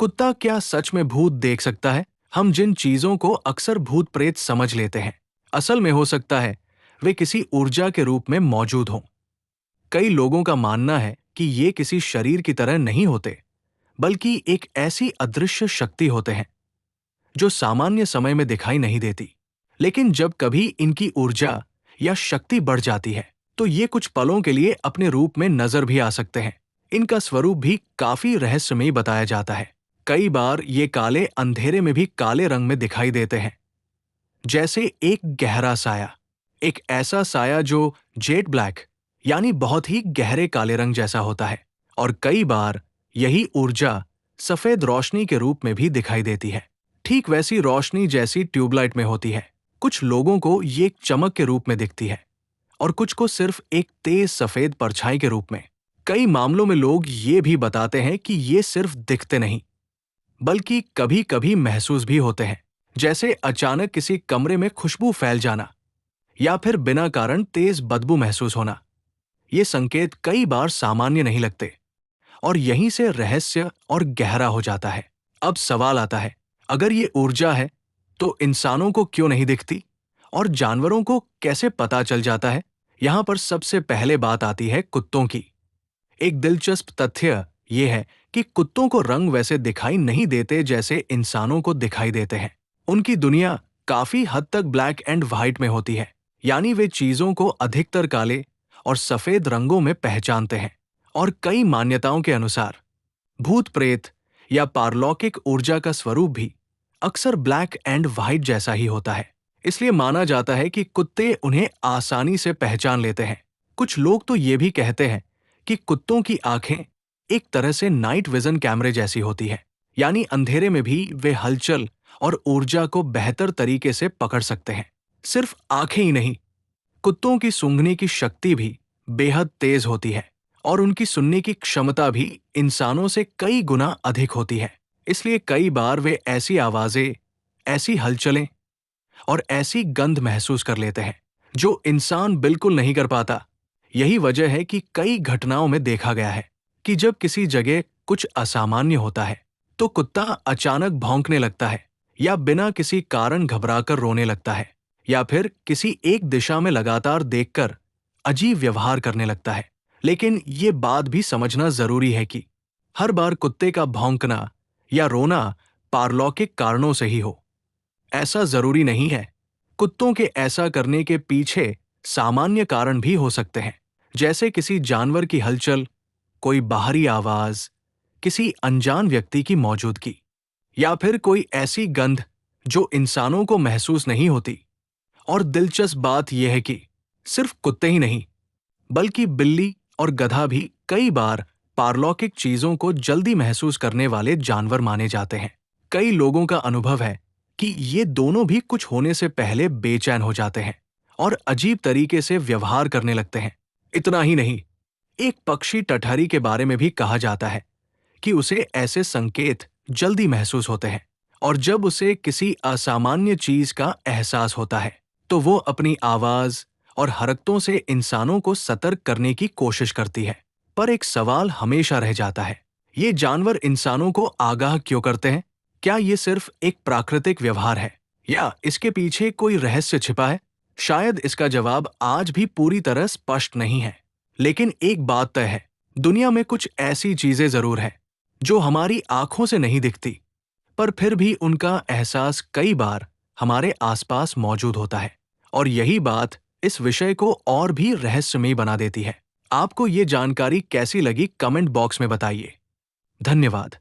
कुत्ता क्या सच में भूत देख सकता है? हम जिन चीजों को अक्सर भूत प्रेत समझ लेते हैं, असल में हो सकता है वे किसी ऊर्जा के रूप में मौजूद हों। कई लोगों का मानना है कि ये किसी शरीर की तरह नहीं होते, बल्कि एक ऐसी अदृश्य शक्ति होते हैं जो सामान्य समय में दिखाई नहीं देती। लेकिन जब कभी इनकी ऊर्जा या शक्ति बढ़ जाती है, तो ये कुछ पलों के लिए अपने रूप में नजर भी आ सकते हैं। इनका स्वरूप भी काफी रहस्यमयी बताया जाता है। कई बार ये काले अंधेरे में भी काले रंग में दिखाई देते हैं, जैसे एक गहरा साया। एक ऐसा साया जो जेट ब्लैक यानी बहुत ही गहरे काले रंग जैसा होता है। और कई बार यही ऊर्जा सफेद रोशनी के रूप में भी दिखाई देती है, ठीक वैसी रोशनी जैसी ट्यूबलाइट में होती है। कुछ लोगों को ये एक चमक के रूप में दिखती है और कुछ को सिर्फ एक तेज सफेद परछाई के रूप में। कई मामलों में लोग ये भी बताते हैं कि ये सिर्फ दिखते नहीं, बल्कि कभी कभी महसूस भी होते हैं, जैसे अचानक किसी कमरे में खुशबू फैल जाना या फिर बिना कारण तेज बदबू महसूस होना। ये संकेत कई बार सामान्य नहीं लगते और यहीं से रहस्य और गहरा हो जाता है। अब सवाल आता है, अगर ये ऊर्जा है तो इंसानों को क्यों नहीं दिखती और जानवरों को कैसे पता चल जाता है? यहां पर सबसे पहले बात आती है कुत्तों की। एक दिलचस्प तथ्य यह है कि कुत्तों को रंग वैसे दिखाई नहीं देते जैसे इंसानों को दिखाई देते हैं। उनकी दुनिया काफी हद तक ब्लैक एंड व्हाइट में होती है, यानी वे चीजों को अधिकतर काले और सफेद रंगों में पहचानते हैं। और कई मान्यताओं के अनुसार भूत प्रेत या पारलौकिक ऊर्जा का स्वरूप भी अक्सर ब्लैक एंड व्हाइट जैसा ही होता है। इसलिए माना जाता है कि कुत्ते उन्हें आसानी से पहचान लेते हैं। कुछ लोग तो ये भी कहते हैं कि कुत्तों की आंखें एक तरह से नाइट विजन कैमरे जैसी होती है, यानी अंधेरे में भी वे हलचल और ऊर्जा को बेहतर तरीके से पकड़ सकते हैं। सिर्फ आंखें ही नहीं, कुत्तों की सूंघने की शक्ति भी बेहद तेज होती है और उनकी सुनने की क्षमता भी इंसानों से कई गुना अधिक होती है। इसलिए कई बार वे ऐसी आवाजें, ऐसी हलचलें और ऐसी गंध महसूस कर लेते हैं जो इंसान बिल्कुल नहीं कर पाता। यही वजह है कि कई घटनाओं में देखा गया है कि जब किसी जगह कुछ असामान्य होता है तो कुत्ता अचानक भौंकने लगता है या बिना किसी कारण घबराकर रोने लगता है या फिर किसी एक दिशा में लगातार देखकर अजीब व्यवहार करने लगता है। लेकिन ये बात भी समझना जरूरी है कि हर बार कुत्ते का भौंकना या रोना पारलौकिक कारणों से ही हो, ऐसा जरूरी नहीं है। कुत्तों के ऐसा करने के पीछे सामान्य कारण भी हो सकते हैं, जैसे किसी जानवर की हलचल, कोई बाहरी आवाज, किसी अनजान व्यक्ति की मौजूदगी या फिर कोई ऐसी गंध जो इंसानों को महसूस नहीं होती। और दिलचस्प बात यह है कि सिर्फ कुत्ते ही नहीं, बल्कि बिल्ली और गधा भी कई बार पारलौकिक चीजों को जल्दी महसूस करने वाले जानवर माने जाते हैं। कई लोगों का अनुभव है कि ये दोनों भी कुछ होने से पहले बेचैन हो जाते हैं और अजीब तरीके से व्यवहार करने लगते हैं। इतना ही नहीं, एक पक्षी टठरी के बारे में भी कहा जाता है कि उसे ऐसे संकेत जल्दी महसूस होते हैं और जब उसे किसी असामान्य चीज का एहसास होता है तो वो अपनी आवाज और हरकतों से इंसानों को सतर्क करने की कोशिश करती है। पर एक सवाल हमेशा रह जाता है, ये जानवर इंसानों को आगाह क्यों करते हैं? क्या ये सिर्फ एक प्राकृतिक व्यवहार है या इसके पीछे कोई रहस्य छिपा है? शायद इसका जवाब आज भी पूरी तरह स्पष्ट नहीं है। लेकिन एक बात तय है, दुनिया में कुछ ऐसी चीजें जरूर हैं जो हमारी आंखों से नहीं दिखती, पर फिर भी उनका एहसास कई बार हमारे आसपास मौजूद होता है। और यही बात इस विषय को और भी रहस्यमयी बना देती है। आपको ये जानकारी कैसी लगी कमेंट बॉक्स में बताइए। धन्यवाद।